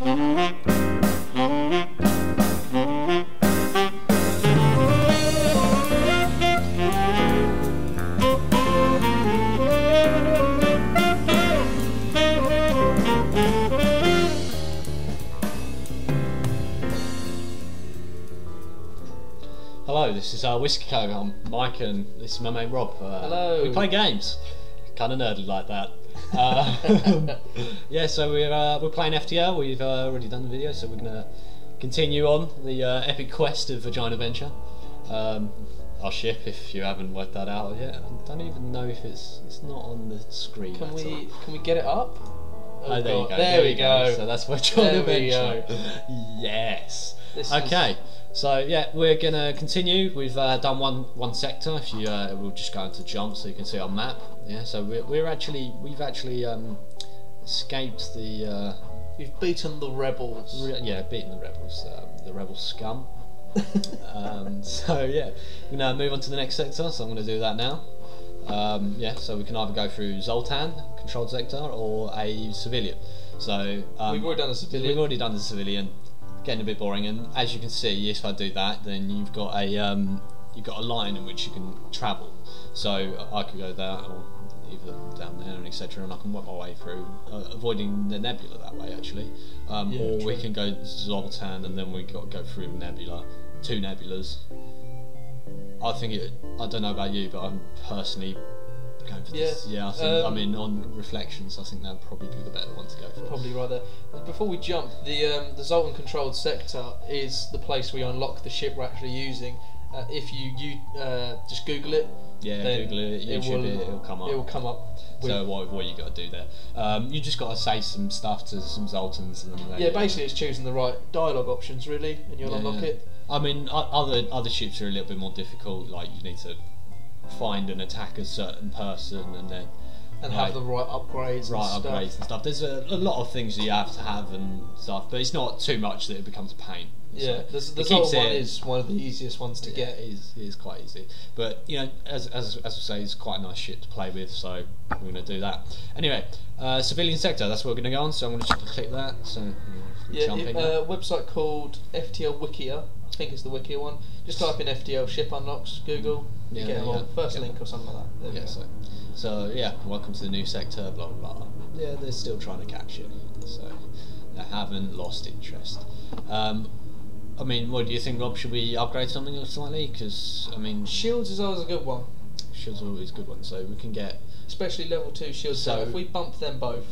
Hello, this is Whiskey Cove. I'm Mike, and this is my mate Rob. Hello. We play games, kind of nerdy like that. Yeah, so we're playing FTL. We've already done the video, so we're gonna continue on the epic quest of Vagina Venture. Our ship, if you haven't worked that out yet, I don't even know if it's not on the screen. Can we get it up? Oh, there you go. There we go. So that's Vagina Venture. Yes. Okay. So yeah, we're gonna continue. We've done one sector. If you we'll just go into jump so you can see our map. Yeah. So we've actually escaped the. We've beaten the rebels. Beaten the rebel scum. So yeah, we're gonna move on to the next sector. So I'm gonna do that now. Yeah. So we can either go through Zoltan controlled sector or a civilian. So we've already done the civilian. We've already done the civilian. Getting a bit boring, and as you can see, if I do that, then you've got a line in which you can travel. So I could go there, or either down there, and etc., and I can work my way through, avoiding the nebula that way actually. Or true. we can go Zoltan, and then we got to go through nebula, 2 nebulas. I don't know about you, but I'm personally going for this. Yeah, I think, I mean, on reflections, I think that'd probably be the better one to go for. Probably right there. Before we jump, the Zoltan controlled sector is the place we unlock the ship we're actually using. If you just Google it. Yeah, Google it, YouTube it, it'll come up. It will come up. So what you got to do there? You just got to say some stuff to some Zoltans, and then basically it's choosing the right dialogue options really, and you'll unlock it. I mean, other ships are a little bit more difficult. Like you need to find and attack a certain person, and then have the right upgrades and stuff. There's a lot of things that you have to have and stuff, but it's not too much that it becomes a pain. Yeah, the Zoltan one is one of the easiest ones to get. It is quite easy, but you know, as I say, it's quite a nice ship to play with, so we're going to do that. Anyway, civilian sector, that's what we're going to go on, so I'm going to just click that. So a website called FTL Wikia, I think it's the Wikia one. Just type in FTL ship unlocks, Google, you get them on first link or something like that. There so yeah, welcome to the new sector, blah blah blah. Yeah, they're still trying to catch it, so they haven't lost interest. I mean, what do you think, Rob? Should we upgrade something slightly? Because I mean, shields is always a good one. Shields are always a good one, so we can get, especially level 2 shields. So if we bump them both,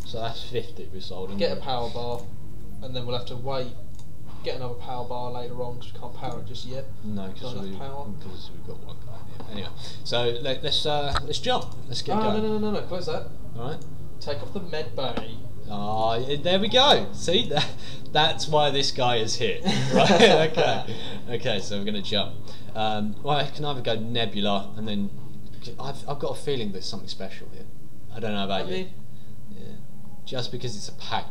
so that's 50 we're sold. Get a power bar, and then we'll have to wait. Get another power bar later on because we can't power it just yet. No, because we've got one guy here. Anyway, so let's jump. Let's get going. No, close that. All right. Take off the med bay. Ah, there we go. See, that's why this guy is here. Right? Okay, so we're going to jump. Well, I can either go nebula, and then I've got a feeling there's something special here. I don't know about you. Yeah. Just because it's a pack.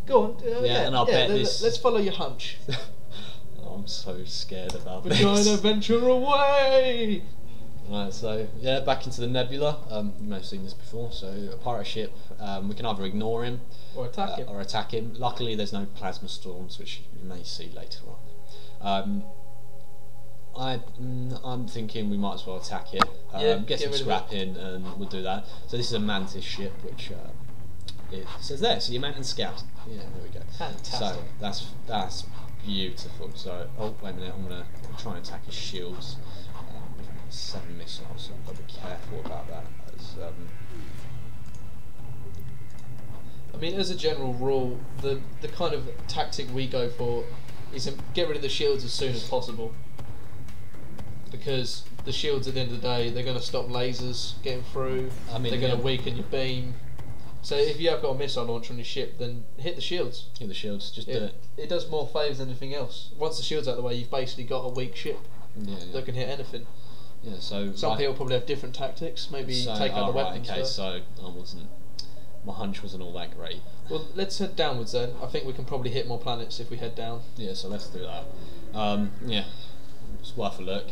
Go on. And I'll bet this. Let's follow your hunch. Oh, I'm so scared about this. Vagina Venture away! Right, so yeah, back into the nebula. You may have seen this before. So a pirate ship. We can either ignore him or attack him. Luckily, there's no plasma storms, which you may see later on. I'm thinking we might as well attack it. Get some scrap in, and we'll do that. So this is a mantis ship, which it says there. So your mantis scout. Yeah, there we go. Fantastic. So that's beautiful. So wait a minute, I'm gonna try and attack his shields. 7 missiles, so I've got to be careful about that. I mean, as a general rule, the kind of tactic we go for is to get rid of the shields as soon as possible, because the shields at the end of the day, they're going to stop lasers getting through. I mean, they're going to weaken your beam. So if you have got a missile launcher on your ship, then hit the shields. Hit the shields. Just do it. It does more favours than anything else. Once the shield's out of the way, you've basically got a weak ship that can hit anything. Yeah, so some people probably have different tactics. Maybe take out the weapons. Okay, so my hunch wasn't all that great. Well, let's head downwards then. I think we can probably hit more planets if we head down. Yeah, so let's do that. Yeah, it's worth a look.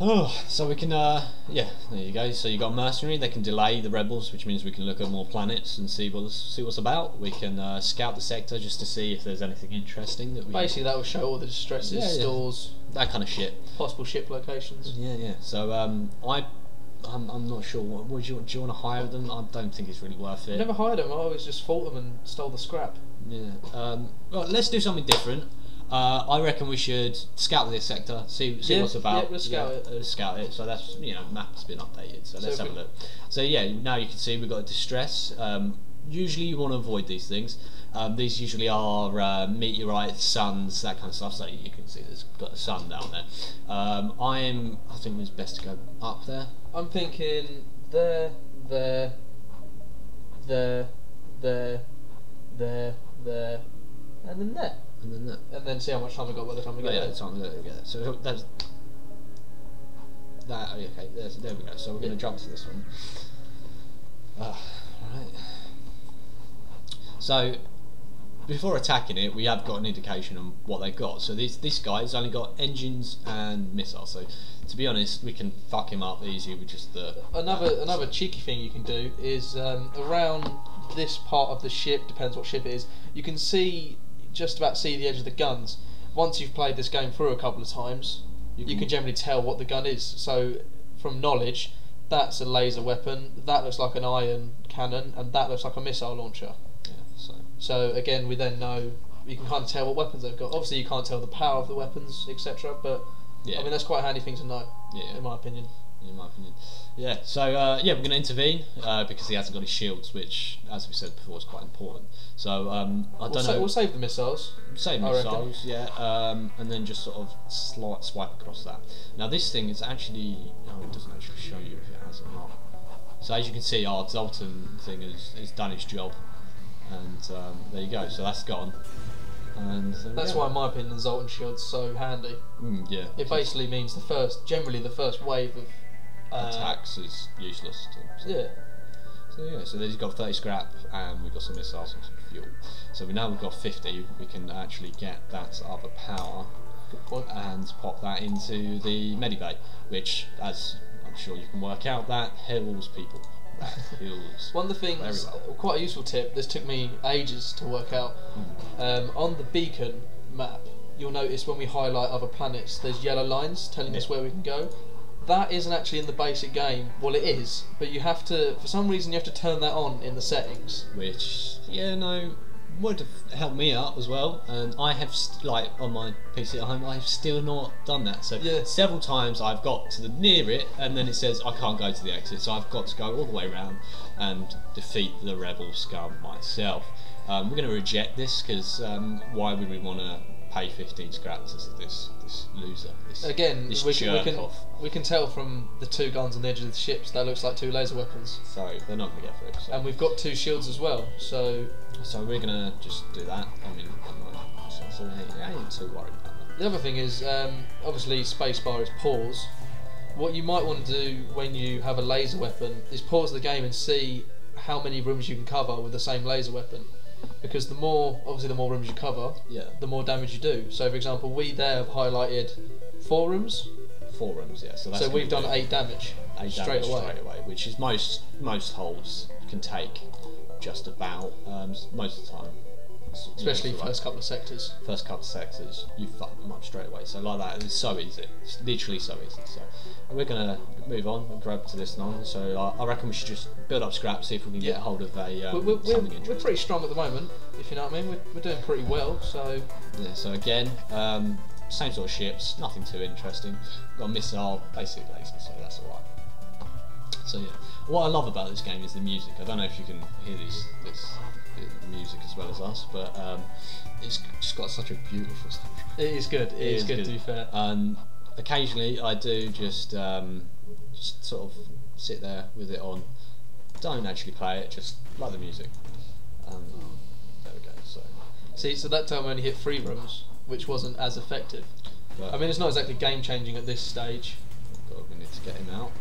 Oh, so we can, yeah, there you go. So you got a mercenary. They can delay the rebels, which means we can look at more planets and see what's about. We can scout the sector just to see if there's anything interesting that we. Basically, that will show all the distresses, stores, that kind of shit. Possible ship locations. Yeah, yeah. So I'm not sure. Do you want to hire them? I don't think it's really worth it. I never hired them. I always just fought them and stole the scrap. Yeah. Well, let's do something different. I reckon we should scout this sector, see what's about. Yeah, let's scout it. Scout it. So that's map's been updated. So let's have a look. So yeah, now you can see we've got a distress. Usually you want to avoid these things. These usually are meteorites, suns, that kind of stuff. So you can see there's got a sun down there. I think it's best to go up there. I'm thinking there, and then there. And then see how much time we got by the time we get there. Yeah, time we get there. So that's that. Okay, there we go. So we're going to jump to this one. Right. So before attacking it, we have got an indication on what they've got. So this guy's only got engines and missiles. So to be honest, we can fuck him up easy with just the. Another cheeky thing you can do is around this part of the ship, depends what ship it is. You can just about see the edge of the guns. Once you've played this game through a couple of times, you can generally tell what the gun is. So from knowledge, that's a laser weapon, that looks like an ion cannon, and that looks like a missile launcher. Yeah, so again, we then know, you can kind of tell what weapons they've got. Obviously you can't tell the power of the weapons, etc. But yeah. I mean, that's quite a handy thing to know, in my opinion. Yeah, so yeah, we're going to intervene because he hasn't got his shields, which, as we said before, is quite important. So I don't know. We'll save the missiles. Save missiles, yeah, and then just sort of swipe across that. Now this thing is actually, it doesn't actually show you if it has or not. So as you can see, our Zoltan thing has done its job, and there you go. So that's gone. And that's why, in my opinion, the Zoltan shield's so handy. Yeah. It basically means generally the first wave of attacks is useless. Yeah. So he's got 30 scrap, and we've got some missiles and some fuel. So now we've got 50. We can actually get that other power and pop that into the medibay, which, as I'm sure you can work out, that heals people. That heals. One of the things, quite a useful tip. This took me ages to work out. On the beacon map, you'll notice when we highlight other planets, there's yellow lines telling us where we can go. That isn't actually in the basic game. Well, it is, but you have to, for some reason, you have to turn that on in the settings. Which, would have helped me out as well. And I have, on my PC at home, I have still not done that. So several times I've got to near it, and then it says I can't go to the exit. So I've got to go all the way around and defeat the rebel scum myself. We're going to reject this because why would we want to pay 15 scraps to this loser? We can tell from the two guns on the edge of the ships that looks like two laser weapons. So they're not going to get through. So. And we've got two shields as well. So we're going to just do that. I mean, I ain't too worried about that. The other thing is, obviously spacebar is pause. What you might want to do when you have a laser weapon is pause the game and see how many rooms you can cover with the same laser weapon. Because the more rooms you cover, the more damage you do. So, for example, we there have highlighted 4 rooms. 4 rooms, yeah. So we've done 8 damage. 8 straight away, which is most holes can take just about most of the time. Especially first couple of sectors. First couple of sectors, you fuck them up straight away. So like that, it's so easy. It's literally so easy. So we're gonna move on and grab to this now. So I reckon we should just build up scrap, see if we can get hold of a something interesting. We're pretty strong at the moment, if you know what I mean. We're doing pretty well. So yeah. So again, same sort of ships, nothing too interesting. Got a missile, basic laser, so that's alright. So yeah, what I love about this game is the music. I don't know if you can hear this music as well as us, but it's just got such a beautiful soundtrack. It is good. It is good, to be fair. Occasionally, I do just sort of sit there with it on. Don't actually play it, just like the music. There we go. So that time we only hit 3 rooms, which wasn't as effective. But I mean, it's not exactly game changing at this stage. We need to get him out.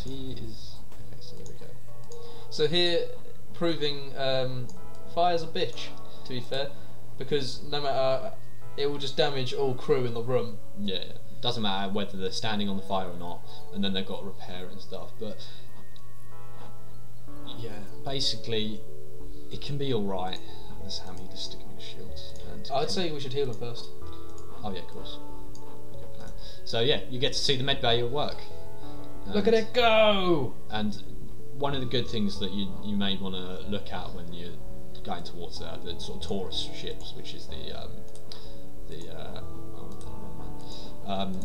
He is. Okay, so here we go. So here, proving fire's a bitch, to be fair, because no matter, it will just damage all crew in the room. Yeah. doesn't matter whether they're standing on the fire or not, and then they've got to repair and stuff. But yeah, basically, it can be all right. That's how many just sticking in shields. I'd say we should heal them first. Oh yeah, of course. Good plan. So yeah, you get to see the med bay at work. Look at it go! And one of the good things that you may want to look at when you're going towards the sort of tourist ships, which is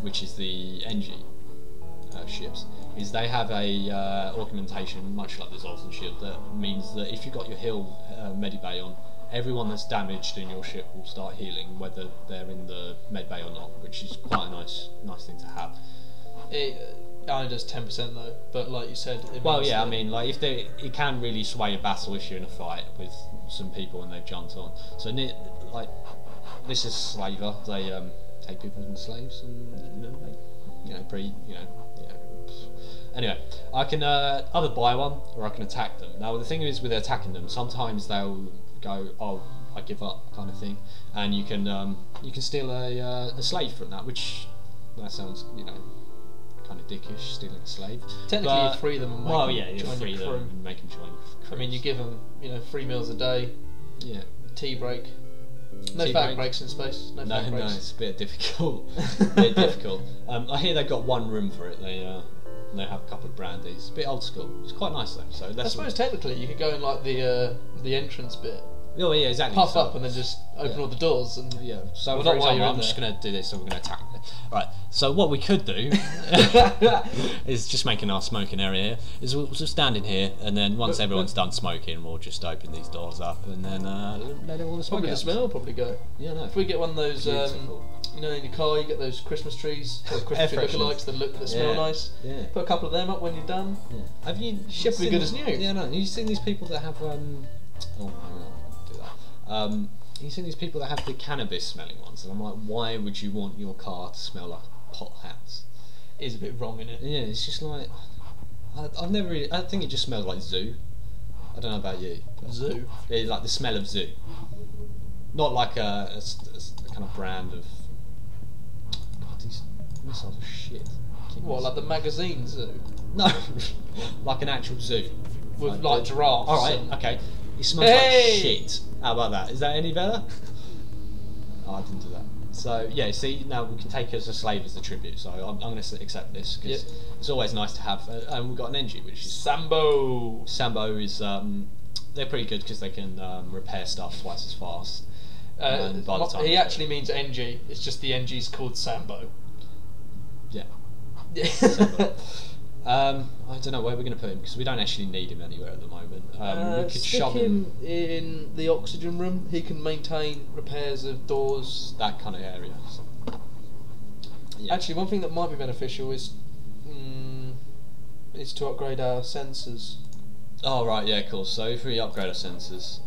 which is the NG ships, is they have a augmentation, much like the Zoltan shield, that means that if you've got your heal medibay on, everyone that's damaged in your ship will start healing, whether they're in the medbay or not, which is quite a nice thing to have. It only does 10% though, but like you said, well, yeah, I mean, like it can really sway a battle if you're in a fight with some people and they've jumped on. So, like, this is slaver. They take people as slaves, and Anyway, I can either buy one or I can attack them. Now, the thing is with attacking them, sometimes they'll go, "Oh, I give up," kind of thing, and you can steal a slave from that, which that sounds kind of dickish, stealing a slave. Technically, you free them and make them free them and make them join. I mean, you give them 3 meals a day. Yeah. Tea break. No tea fat breaks in space. No, it's a bit difficult. I hear they've got one room for it. They have a couple of brandies. A bit old school. It's quite nice though. So I suppose technically you could go in like the entrance bit. Oh yeah, exactly. Puff up and then just open all the doors and So well, for example, I'm just going to do this, so we're going to attack. Right. So what we could do is just making our smoking area here. Is we'll just stand in here, and then once everyone's done smoking, we'll just open these doors up, and then let all the smoke probably out. The smell will probably go. Yeah, no. If we get one of those, in your car, you get those Christmas trees, or Christmas tree lookalikes that smell nice. Yeah. Put a couple of them up when you're done. Yeah. Have you? Ship will be good as new. Yeah, no. Have you seen these people that have Oh, hang on. You see these people that have the cannabis smelling ones, and I'm like, why would you want your car to smell like a pot house? It is a bit wrong, isn't it? Yeah, it's just like I've never really. I think it just smells like zoo. I don't know about you. Zoo. Yeah, like the smell of zoo. Not like a kind of brand of. God, these missiles are shit. What, like the magazine zoo? No, like an actual zoo with like giraffes. All right, okay. It smells like shit. How about that? Is that any better? Oh, I didn't do that. So yeah, see, now we can take it as a slave as a tribute. So I'm going to accept this because it's always nice to have. And we've got an NG, which is Sambo. Sambo is they're pretty good because they can repair stuff twice as fast. And by the time he actually means NG. It's just the NG's called Sambo. Yeah. Sambo. I don't know where we're going to put him because we don't actually need him anywhere at the moment. We could stick shove him in the oxygen room. He can maintain repairs of doors. That kind of area. So. Yeah. Actually, one thing that might be beneficial is to upgrade our sensors. Oh right, yeah, cool. So if we upgrade our sensors,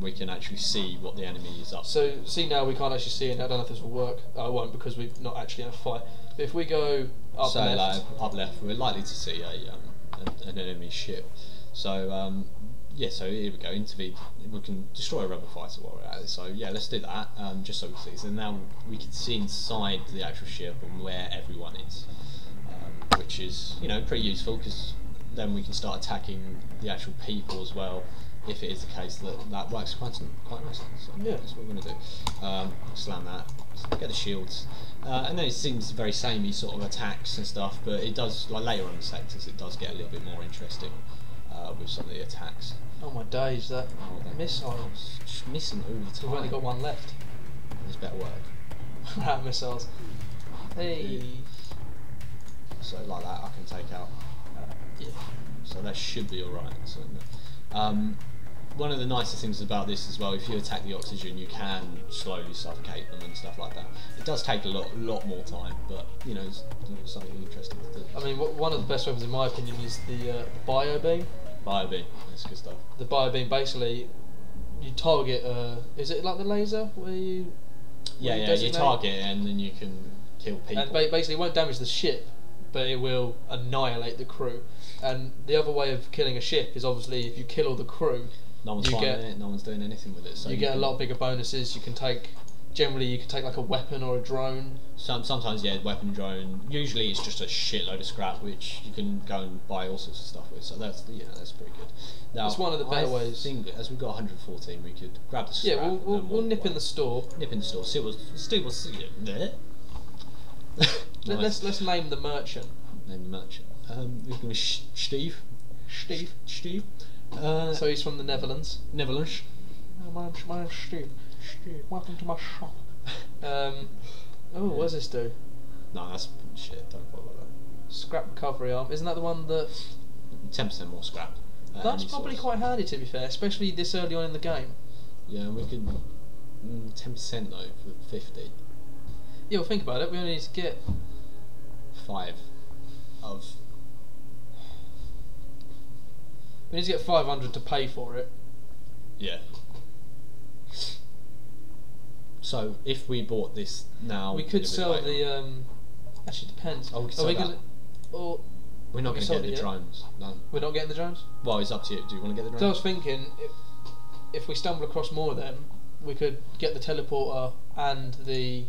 we can actually see what the enemy is up to. So see now we can't actually see it. I don't know if this will work. I won't because we're not actually in a fight. But if we go up left, like up left, we're likely to see an enemy ship. So yeah, so here we go. We can destroy a rebel fighter while we're at it. So yeah, let's do that. Just so we see. So now we can see inside the actual ship and where everyone is, which is pretty useful because then we can start attacking the actual people as well. If it is the case that works quite nicely. So yeah, that's what we're going to do. Slam that. Get the shields. And then it seems very samey sort of attacks and stuff, but it does, like later on the sectors, it does get a little bit more interesting with some of the attacks. Oh my days, that missiles. Just missing all the time. We've only got one left. There's better work. Rat missiles. Hey. So like that I can take out. Yeah. So that should be alright. So, one of the nicer things about this as well, if you attack the oxygen, you can slowly suffocate them and stuff like that. It does take a lot more time, but it's something interesting to do. I mean, one of the best weapons in my opinion is the bio beam. Bio beam, that's good stuff. The bio beam, basically, you target. Is it like the laser where you? You target it and then you can kill people. And basically, it won't damage the ship, but it will annihilate the crew. And the other way of killing a ship is obviously if you kill all the crew. No one's finding it. No one's doing anything with it. So you get a lot bigger bonuses. You can take generally you could take like a weapon or a drone. Sometimes, yeah, weapon, drone. Usually it's just a shitload of scrap, which you can go and buy all sorts of stuff with. So that's that's pretty good. Now, It's one of the better ways. I think as we've got 114, we could grab the scrap. Yeah, we'll nip in the store. Nip in the store. See what's there. Let's name the merchant. Name the merchant. We're going to Steve. Steve. So he's from the Netherlands. Netherlands. My name's Steve. Steve, welcome to my shop. What does this do? No, that's shit. Don't bother with that. Scrap recovery arm. Isn't that the one that? 10% more scrap. That's probably quite handy, to be fair, especially this early on in the game. Yeah, we could 10% though for 50. Yeah, well, think about it. We only need to get 5 of. We need to get 500 to pay for it. Yeah. So if we bought this now, we could sell the. Actually, depends. Oh, we could sell that. Or we're not going to get the drones. No. We're not getting the drones. Well, it's up to you. Do you want to get the drones? So I was thinking, if we stumble across more of them, we could get the teleporter and the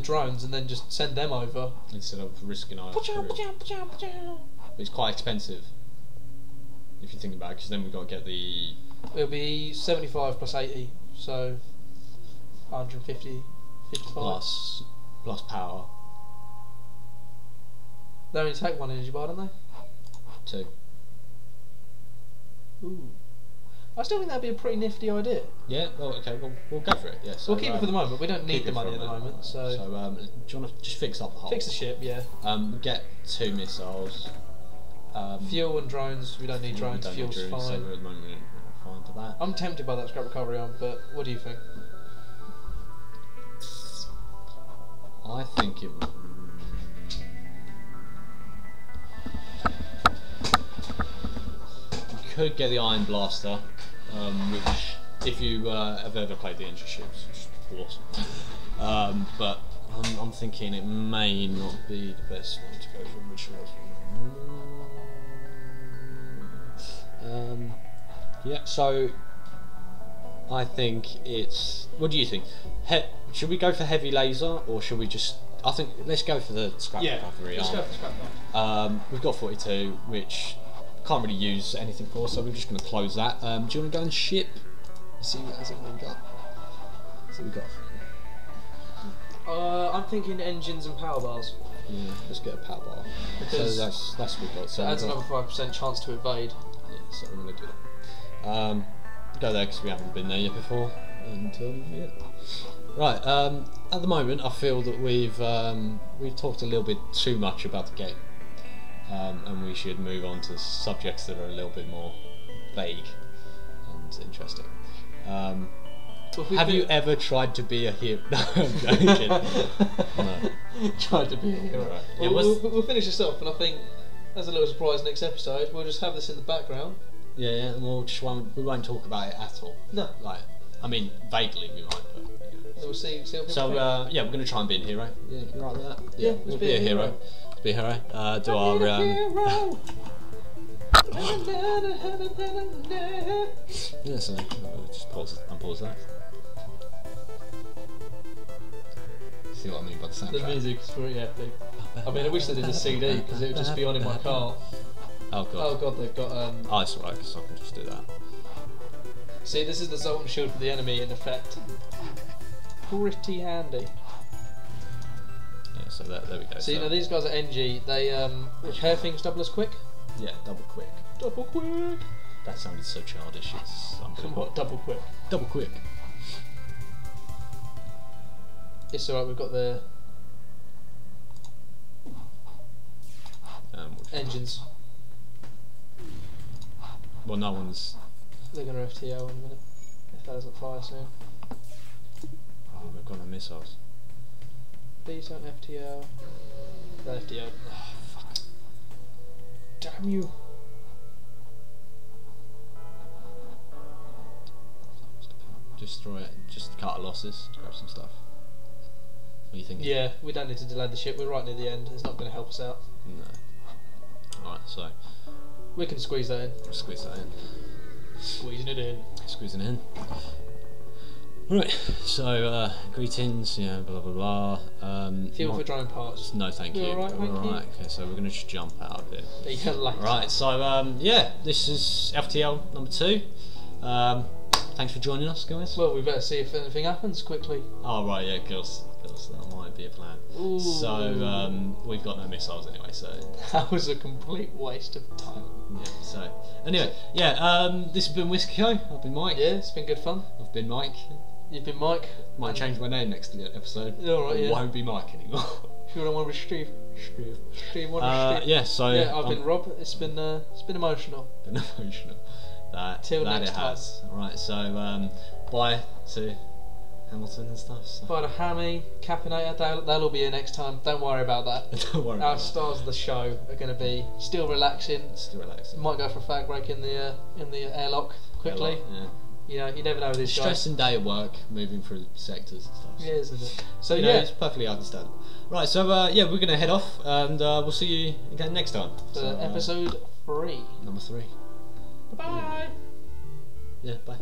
drones, and then just send them over instead of risking our crew. But it's quite expensive if you think about it, because then we've got to get the. It'll be 75 plus 80, so 150, 55. Plus power. They only take 1 energy bar, don't they? 2. Ooh. I still think that'd be a pretty nifty idea. Yeah, well, okay, we'll go for it, yeah. So, we'll keep it for the moment, we don't need the money at the moment, so... So, do you want to just fix up the hull? Fix the ship, yeah. Get 2 missiles. Fuel and drones, we don't need drones, fuel's fine. So at the moment we're fine for that. I'm tempted by that scrap recovery arm, but what do you think? I think it would... You could get the Iron Blaster, which, if you have ever played the engine ships, it's awesome. But I'm thinking it may not be the best one to go for. Which one? Yeah, so I think it's... What do you think? Should we go for heavy laser, or should we just... I think let's go for the scrap recovery. Let's go for the scrap recovery. We've got 42, which can't really use anything for, so we're just going to close that. Do you want to go and ship? See what we've got. See what we've got. I'm thinking engines and power bars. Yeah, let's get a power bar. Because so that's what we've got. So that adds another 5% chance to evade. Yeah, so we're going to do that. Go there because we haven't been there yet before. And yeah. Right. At the moment, I feel that we've talked a little bit too much about the game, and we should move on to subjects that are a little bit more vague and interesting. Have you ever tried to be a hero? No, I'm joking. No. Tried to be a hero. Right. Yeah, we'll finish this off, and I think as a little surprise next episode, we'll just have this in the background. Yeah, and we won't talk about it at all. No. I mean, vaguely we might, but... So we'll see what people think. Yeah, we're going to try and be a hero. Yeah, you right with that? Yeah, we'll be a hero. Let's be a hero. Do our... Yeah, so just unpause that. See what I mean by the soundtrack? The music is pretty epic. I mean, I wish they did a CD, because it would just be on in my car. Oh god. Oh god, they've got... Oh, it's alright, because I can just do that. See, this is the Zoltan shield for the enemy in effect. Pretty handy. Yeah, so there we go. See, now these guys at NG, they repair things double as quick. Yeah, double quick. Double quick! That sounded so childish, it's unbelievable. What, double quick? Double quick. It's alright, we've got the... engines. Well, no one's... They're going to FTL in a minute, if that doesn't fire soon. Oh, we've got no missiles. Please don't FTL. No FTL. Oh, fuck. Damn you. Destroy it, just cut our losses, grab some stuff. What do you think? Yeah, we don't need to delay the ship, we're right near the end, it's not going to help us out. No. Alright, so... we can squeeze that in. Squeeze that in. Squeezing it in. Squeezing it in. Right, so greetings, yeah, blah blah blah. Fuel for drone parts. No, thank you. Alright, thank you. Okay, so we're gonna just jump out of it. Yeah, later. Right, so yeah, this is FTL number 2. Thanks for joining us, guys. Well, we better see if anything happens quickly. Oh right, yeah, of course, that might be a plan. Ooh. So we've got no missiles anyway, so that was a complete waste of time. yeah. So anyway, yeah, this has been Whiskey Co. I've been Mike. Yeah, it's been good fun. I've been Mike. You've been Mike. Might change my name next episode. Alright, yeah. It won't be Mike anymore. If you want to Steve. Steve. Steve, Steve. Yeah, so yeah, I've been Rob. It's been emotional. Been emotional. Till that next it has. time. Right, so bye to Hamilton and stuff. So. Bye to Hammy, Capinator. They'll all be here next time. Don't worry about that. Don't worry. Our about stars of the show are going to be still relaxing. Still relaxing. Might go for a fag break in the airlock quickly. Yeah. You know, you never know with this guy. Stressing day at work, moving through sectors and stuff. Yeah, isn't it? So you yeah, know, it's perfectly understandable. Right, so yeah, we're gonna head off, and we'll see you again next time. for episode 3. Number 3. Bye. Yeah, bye.